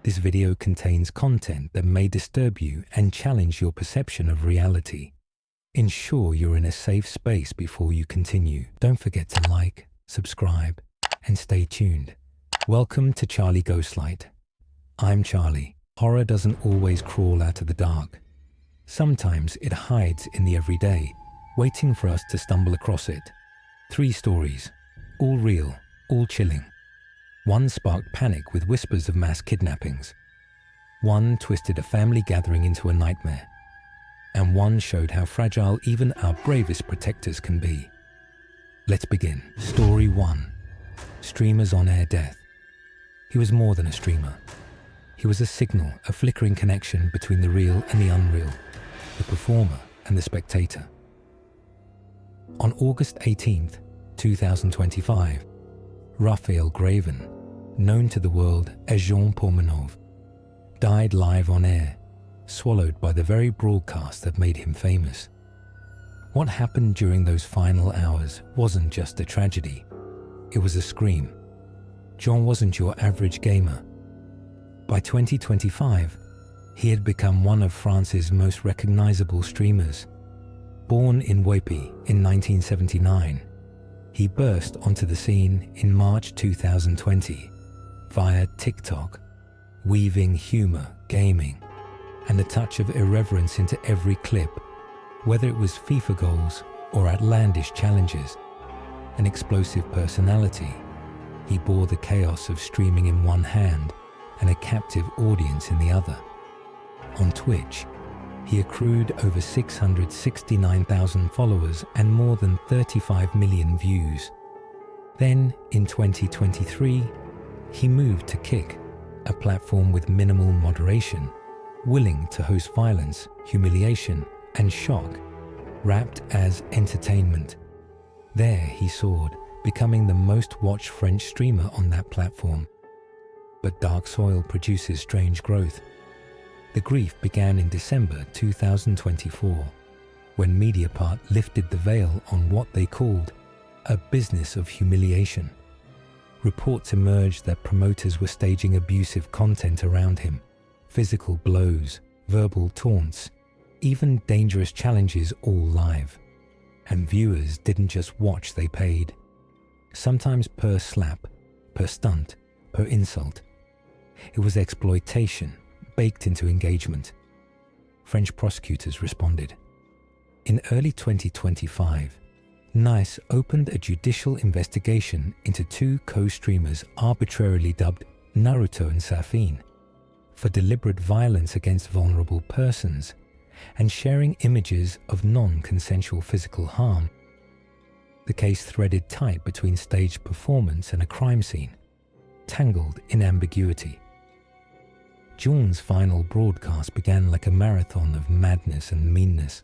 This video contains content that may disturb you and challenge your perception of reality. Ensure you're in a safe space before you continue. Don't forget to like, subscribe, and stay tuned. Welcome to Charlie Ghostlight. I'm Charlie. Horror doesn't always crawl out of the dark. Sometimes it hides in the everyday, waiting for us to stumble across it. 3 stories, all real, all chilling. One sparked panic with whispers of mass kidnappings. One twisted a family gathering into a nightmare. And one showed how fragile even our bravest protectors can be. Let's begin. Story 1. Streamer's on-air death. He was more than a streamer. He was a signal, a flickering connection between the real and the unreal, the performer and the spectator. On August 18th, 2025, Raphael Graven, known to the world as Jean Pormenov, died live on air, swallowed by the very broadcast that made him famous. What happened during those final hours wasn't just a tragedy, it was a scream. John wasn't your average gamer. By 2025, he had become one of France's most recognizable streamers. Born in Wépy in 1979, he burst onto the scene in March 2020 via TikTok, weaving humor, gaming, and a touch of irreverence into every clip, whether it was FIFA goals or outlandish challenges. An explosive personality, he bore the chaos of streaming in one hand and a captive audience in the other. On Twitch, he accrued over 669,000 followers and more than 35 million views. Then, in 2023, he moved to Kick, a platform with minimal moderation, willing to host violence, humiliation, and shock, wrapped as entertainment. There he soared, becoming the most watched French streamer on that platform. But dark soil produces strange growth. The grief began in December 2024, when Mediapart lifted the veil on what they called a business of humiliation. Reports emerged that promoters were staging abusive content around him, physical blows, verbal taunts, even dangerous challenges, all live. And viewers didn't just watch, they paid. Sometimes per slap, per stunt, per insult. It was exploitation, baked into engagement. French prosecutors responded. In early 2025, NICE opened a judicial investigation into 2 co-streamers arbitrarily dubbed Naruto and Safin for deliberate violence against vulnerable persons and sharing images of non-consensual physical harm. The case threaded tight between staged performance and a crime scene, tangled in ambiguity. John's final broadcast began like a marathon of madness and meanness.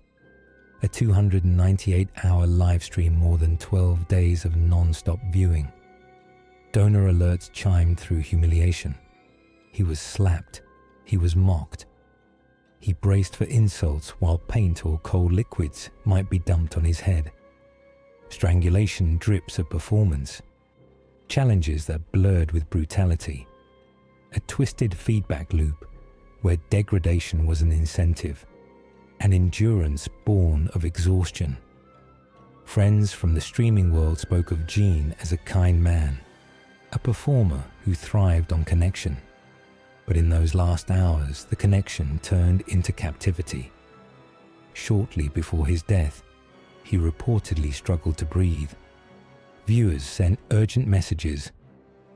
A 298-hour live stream, more than 12 days of non-stop viewing. Donor alerts chimed through humiliation. He was slapped. He was mocked. He braced for insults while paint or cold liquids might be dumped on his head. Strangulation drips of performance. Challenges that blurred with brutality. A twisted feedback loop where degradation was an incentive, an endurance born of exhaustion. Friends from the streaming world spoke of Gene as a kind man, a performer who thrived on connection. But in those last hours, the connection turned into captivity. Shortly before his death, he reportedly struggled to breathe. Viewers sent urgent messages.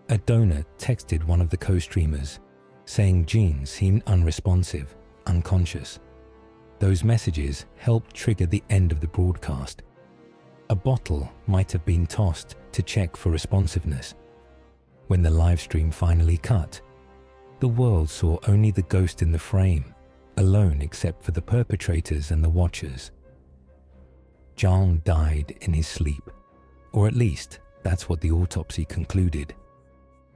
A donor texted one of the co-streamers, saying Gene seemed unresponsive, unconscious. Those messages helped trigger the end of the broadcast. A bottle might have been tossed to check for responsiveness. When the live stream finally cut, the world saw only the ghost in the frame, alone except for the perpetrators and the watchers. Jean died in his sleep, or at least that's what the autopsy concluded.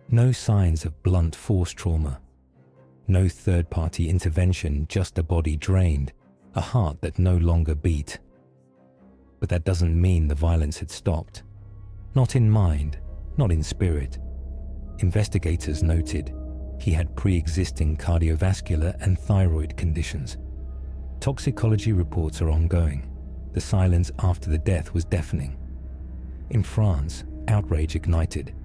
No signs of blunt force trauma. No third-party intervention, just a body drained, a heart that no longer beat. But that doesn't mean the violence had stopped. Not in mind, not in spirit. Investigators noted He had pre-existing cardiovascular and thyroid conditions. Toxicology reports are ongoing. The silence after the death was deafening. In France, outrage ignited.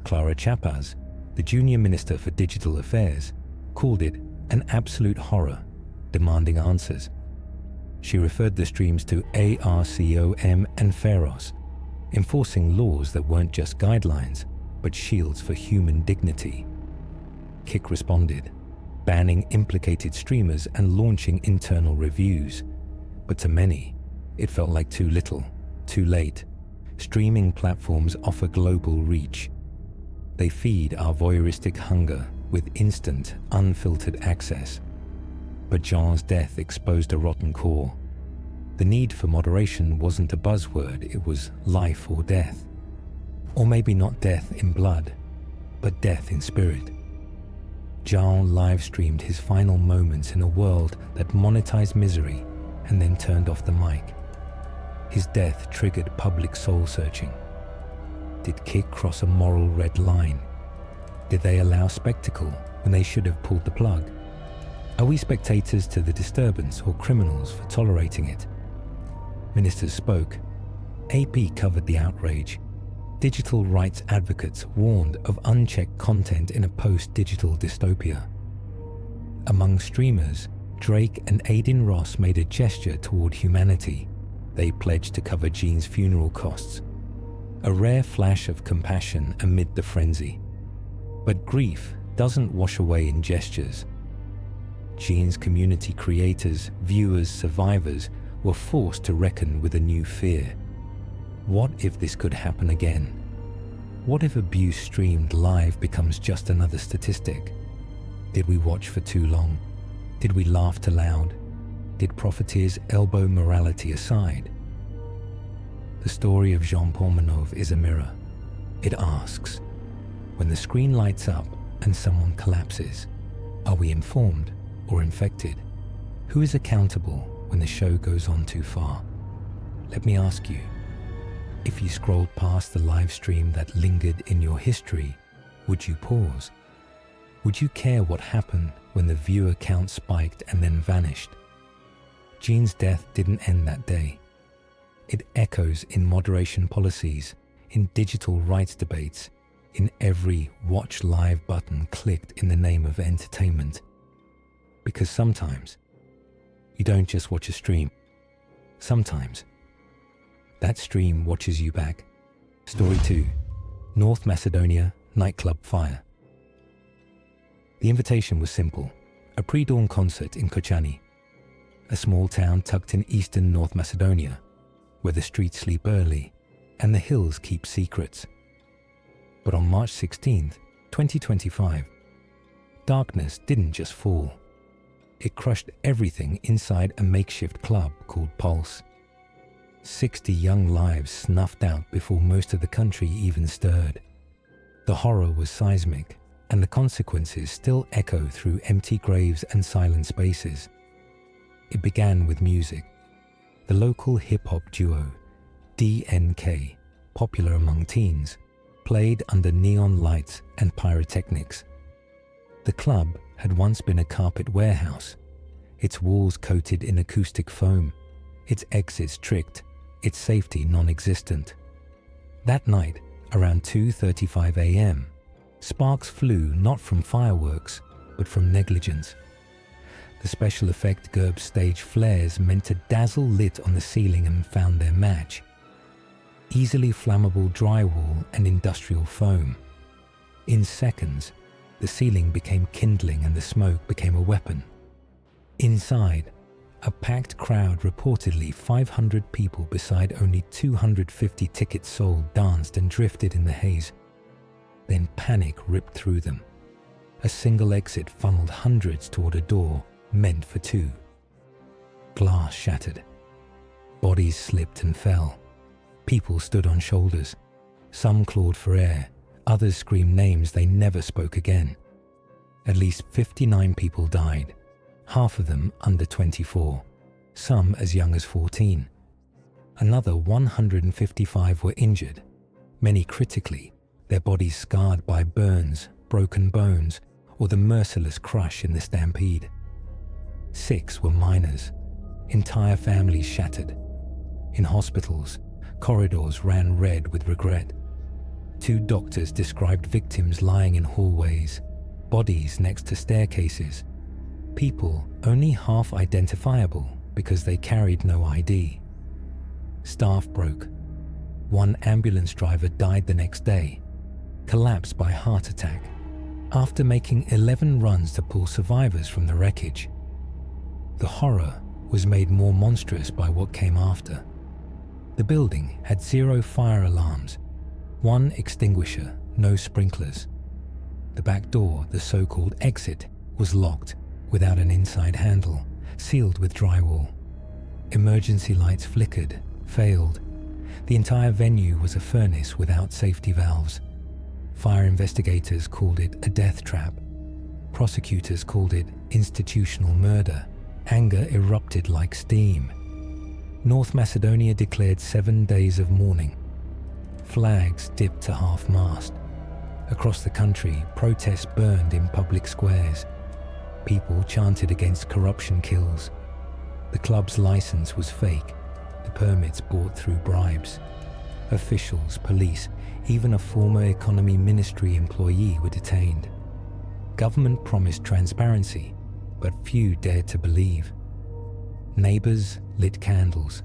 Clara Chapaz, the junior minister for digital affairs, called it an absolute horror, demanding answers. She referred the streams to ARCOM and FAROS, enforcing laws that weren't just guidelines, but shields for human dignity. Kik responded, banning implicated streamers and launching internal reviews. But to many, it felt like too little, too late. Streaming platforms offer global reach. They feed our voyeuristic hunger with instant, unfiltered access. But Jean's death exposed a rotten core. The need for moderation wasn't a buzzword, it was life or death. Or maybe not death in blood, but death in spirit. Jean live-streamed his final moments in a world that monetized misery and then turned off the mic. His death triggered public soul-searching. Did Kik cross a moral red line? Did they allow spectacle when they should have pulled the plug? Are we spectators to the disturbance or criminals for tolerating it? Ministers spoke. AP covered the outrage. Digital rights advocates warned of unchecked content in a post-digital dystopia. Among streamers, Drake and Aiden Ross made a gesture toward humanity. They pledged to cover Jean's funeral costs. A rare flash of compassion amid the frenzy. But grief doesn't wash away in gestures. Jean's community creators, viewers, survivors were forced to reckon with a new fear. What if this could happen again? What if abuse streamed live becomes just another statistic? Did we watch for too long? Did we laugh too loud? Did profiteers elbow morality aside? The story of Jean Pormanov is a mirror. It asks, when the screen lights up and someone collapses, are we informed or infected? Who is accountable when the show goes on too far? Let me ask you, if you scrolled past the live stream that lingered in your history, would you pause? Would you care what happened when the viewer count spiked and then vanished? Jean's death didn't end that day. It echoes in moderation policies, in digital rights debates, in every watch live button clicked in the name of entertainment. Because sometimes, you don't just watch a stream. Sometimes, that stream watches you back. Story 2. North Macedonia nightclub fire. The invitation was simple. A pre-dawn concert in Kočani, a small town tucked in eastern North Macedonia, where the streets sleep early and the hills keep secrets. But on March 16th, 2025, darkness didn't just fall. It crushed everything inside a makeshift club called Pulse. 60 young lives snuffed out before most of the country even stirred. The horror was seismic, and the consequences still echo through empty graves and silent spaces. It began with music. The local hip-hop duo, DNK, popular among teens, played under neon lights and pyrotechnics. The club had once been a carpet warehouse, its walls coated in acoustic foam, its exits tricked, its safety non-existent. That night, around 2:35 a.m., sparks flew not from fireworks, but from negligence. The special effect GURB stage flares meant to dazzle lit on the ceiling and found their match. Easily flammable drywall and industrial foam. In seconds, the ceiling became kindling and the smoke became a weapon. Inside, a packed crowd, reportedly 500 people beside only 250 tickets sold, danced and drifted in the haze. Then panic ripped through them. A single exit funneled hundreds toward a door meant for two. Glass shattered. Bodies slipped and fell. People stood on shoulders. Some clawed for air. Others screamed names they never spoke again. At least 59 people died. Half of them under 24, some as young as 14. Another 155 were injured, many critically, their bodies scarred by burns, broken bones, or the merciless crush in the stampede. 6 were minors, entire families shattered. In hospitals, corridors ran red with regret. 2 doctors described victims lying in hallways, bodies next to staircases, people only half identifiable because they carried no ID. Staff broke. 1 ambulance driver died the next day, collapsed by heart attack, after making 11 runs to pull survivors from the wreckage. The horror was made more monstrous by what came after. The building had 0 fire alarms, 1 extinguisher, no sprinklers. The back door, the so-called exit, was locked without an inside handle, sealed with drywall. Emergency lights flickered, failed. The entire venue was a furnace without safety valves. Fire investigators called it a death trap. Prosecutors called it institutional murder. Anger erupted like steam. North Macedonia declared 7 days of mourning. Flags dipped to half-mast. Across the country, protests burned in public squares. People chanted against corruption kills. The club's license was fake, the permits bought through bribes. Officials, police, even a former economy ministry employee were detained. Government promised transparency, but few dared to believe. Neighbors lit candles.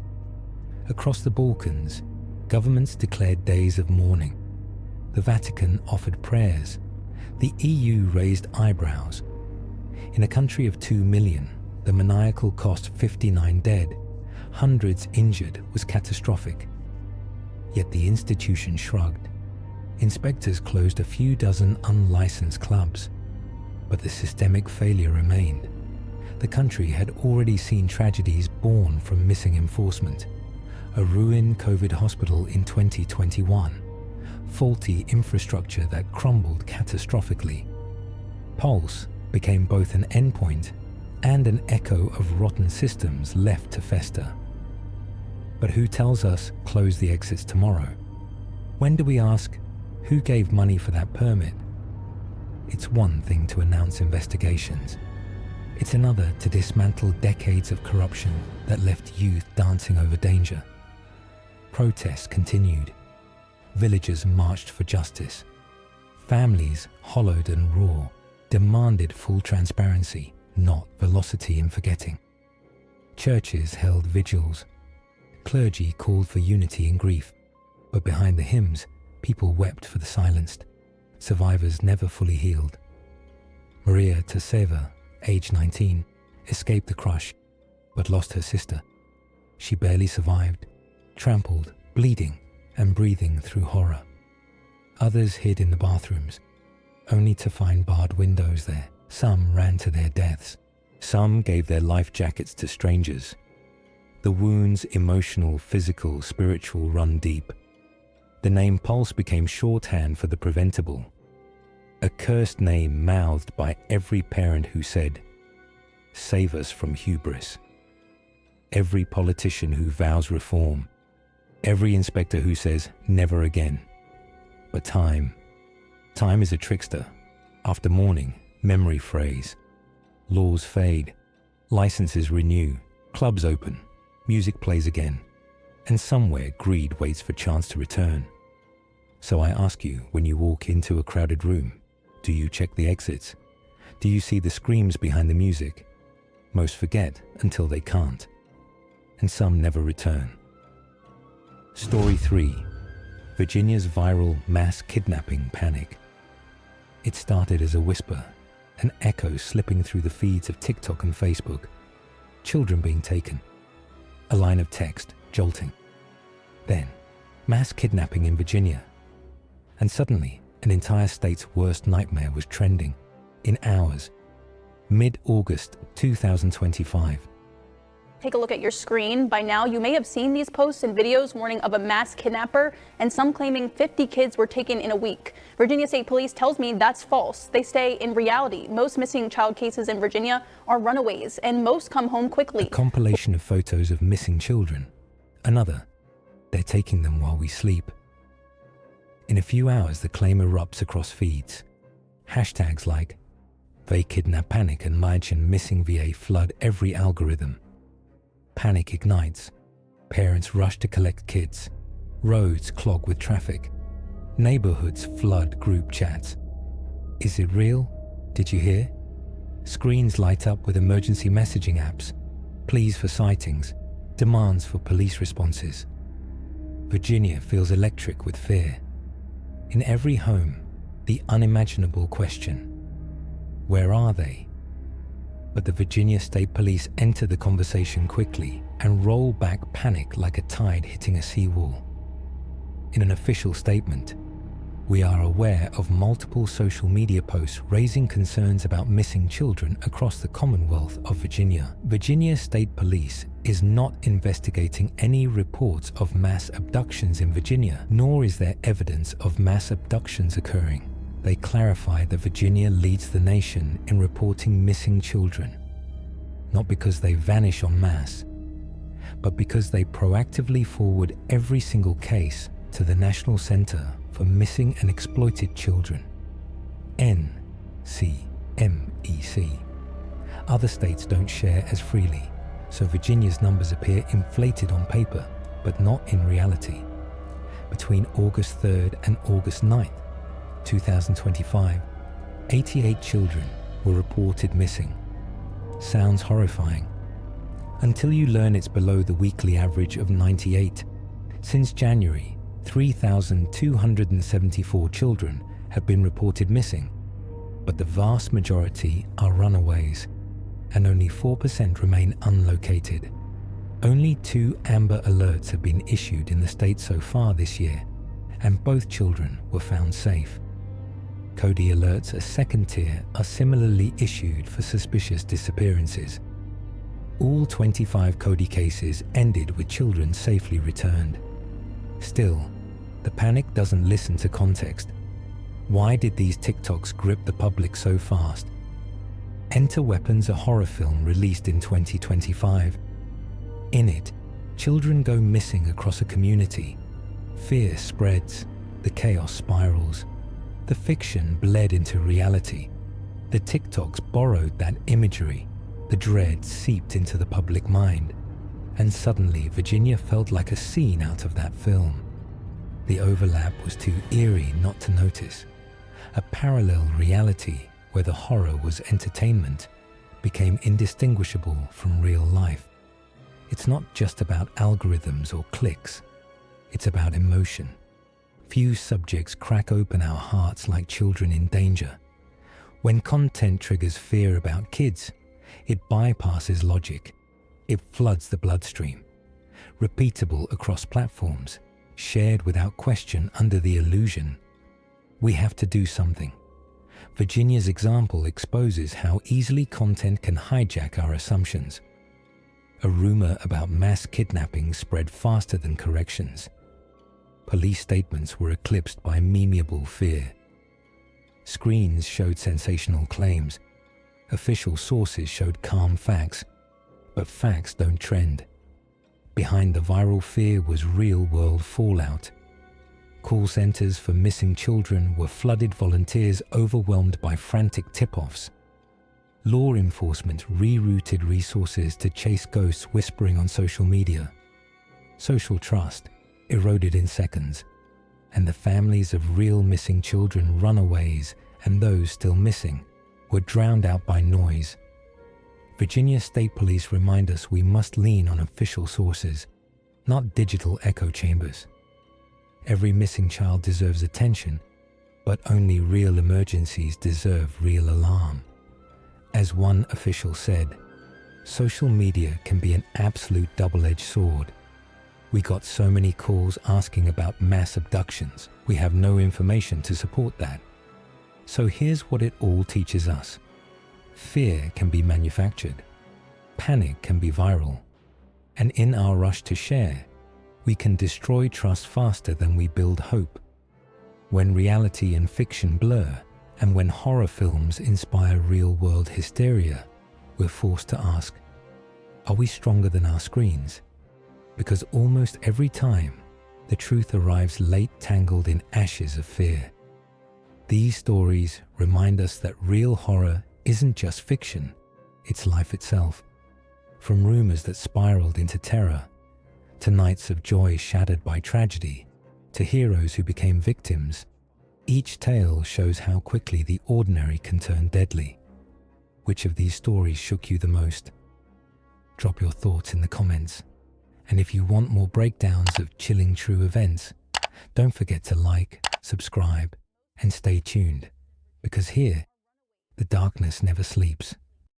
Across the Balkans, governments declared days of mourning. The Vatican offered prayers. The EU raised eyebrows. In a country of 2 million, the maniacal cost 59 dead, hundreds injured was catastrophic. Yet the institution shrugged. Inspectors closed a few dozen unlicensed clubs, but the systemic failure remained. The country had already seen tragedies born from missing enforcement. A ruined COVID hospital in 2021, faulty infrastructure that crumbled catastrophically. Pulse became both an endpoint and an echo of rotten systems left to fester. But who tells us close the exits tomorrow? When do we ask, who gave money for that permit? It's one thing to announce investigations. It's another to dismantle decades of corruption that left youth dancing over danger. Protests continued. Villagers marched for justice. Families, hollowed and raw, demanded full transparency, not velocity in forgetting. Churches held vigils. Clergy called for unity in grief, but behind the hymns, people wept for the silenced. Survivors never fully healed. Maria Tseva, age 19, escaped the crush, but lost her sister. She barely survived, trampled, bleeding, and breathing through horror. Others hid in the bathrooms, only to find barred windows there. Some ran to their deaths. Some gave their life jackets to strangers. The wounds, emotional, physical, spiritual, run deep. The name Pulse became shorthand for the preventable. A cursed name mouthed by every parent who said, "Save us from hubris." Every politician who vows reform. Every inspector who says, "Never again." But time is a trickster. After mourning, memory frays. Laws fade. Licenses renew. Clubs open. Music plays again. And somewhere greed waits for chance to return. So I ask you, when you walk into a crowded room, do you check the exits? Do you see the screams behind the music? Most forget until they can't. And some never return. Story 3. Virginia's viral mass kidnapping panic. It started as a whisper, an echo slipping through the feeds of TikTok and Facebook. Children being taken. A line of text jolting. Then, mass kidnapping in Virginia. And suddenly, an entire state's worst nightmare was trending. In hours. Mid-August 2025. Take a look at your screen. By now, you may have seen these posts and videos warning of a mass kidnapper, and some claiming 50 kids were taken in a week. Virginia State Police tells me that's false. They say, in reality, most missing child cases in Virginia are runaways, and most come home quickly. A compilation of photos of missing children. Another, they're taking them while we sleep. In a few hours, the claim erupts across feeds. Hashtags like, They kidnap, panic, and imagine missing VA flood every algorithm. Panic ignites. Parents rush to collect kids. Roads clog with traffic. Neighborhoods flood group chats. Is it real? Did you hear? Screens light up with emergency messaging apps, pleas for sightings, demands for police responses. Virginia feels electric with fear. In every home, the unimaginable question: where are they? But the Virginia State Police enter the conversation quickly and roll back panic like a tide hitting a seawall. In an official statement, we are aware of multiple social media posts raising concerns about missing children across the Commonwealth of Virginia. Virginia State Police is not investigating any reports of mass abductions in Virginia, nor is there evidence of mass abductions occurring. They clarify that Virginia leads the nation in reporting missing children, not because they vanish en masse, but because they proactively forward every single case to the National Center for Missing and Exploited Children, NCMEC. Other states don't share as freely, so Virginia's numbers appear inflated on paper, but not in reality. Between August 3rd and August 9th, 2025, 88 children were reported missing. Sounds horrifying, until you learn it's below the weekly average of 98. Since January, 3,274 children have been reported missing, but the vast majority are runaways, and only 4% remain unlocated. Only 2 Amber Alerts have been issued in the state so far this year, and both children were found safe. Cody Alerts, a second tier, are similarly issued for suspicious disappearances. All 25 Cody cases ended with children safely returned. Still, the panic doesn't listen to context. Why did these TikToks grip the public so fast? Enter Weapons, a horror film released in 2025. In it, children go missing across a community. Fear spreads, the chaos spirals. The fiction bled into reality. The TikToks borrowed that imagery. The dread seeped into the public mind. And suddenly, Virginia felt like a scene out of that film. The overlap was too eerie not to notice. A parallel reality where the horror was entertainment became indistinguishable from real life. It's not just about algorithms or clicks. It's about emotion. Few subjects crack open our hearts like children in danger. When content triggers fear about kids, it bypasses logic. It floods the bloodstream. Repeatable across platforms, shared without question under the illusion. We have to do something. Virginia's example exposes how easily content can hijack our assumptions. A rumor about mass kidnapping spread faster than corrections. Police statements were eclipsed by memeable fear. Screens showed sensational claims. Official sources showed calm facts. But facts don't trend. Behind the viral fear was real-world fallout. Call centers for missing children were flooded, volunteers overwhelmed by frantic tip-offs. Law enforcement rerouted resources to chase ghosts whispering on social media. Social trust eroded in seconds, and the families of real missing children, runaways, and those still missing were drowned out by noise. Virginia State Police remind us we must lean on official sources, not digital echo chambers. Every missing child deserves attention, but only real emergencies deserve real alarm. As one official said, social media can be an absolute double-edged sword. We got so many calls asking about mass abductions. We have no information to support that. So here's what it all teaches us. Fear can be manufactured. Panic can be viral. And in our rush to share, we can destroy trust faster than we build hope. When reality and fiction blur, and when horror films inspire real-world hysteria, we're forced to ask, are we stronger than our screens? Because almost every time, the truth arrives late, tangled in ashes of fear. These stories remind us that real horror isn't just fiction, it's life itself. From rumors that spiraled into terror, to nights of joy shattered by tragedy, to heroes who became victims, each tale shows how quickly the ordinary can turn deadly. Which of these stories shook you the most? Drop your thoughts in the comments. And if you want more breakdowns of chilling true events, don't forget to like, subscribe, and stay tuned, because here, the darkness never sleeps.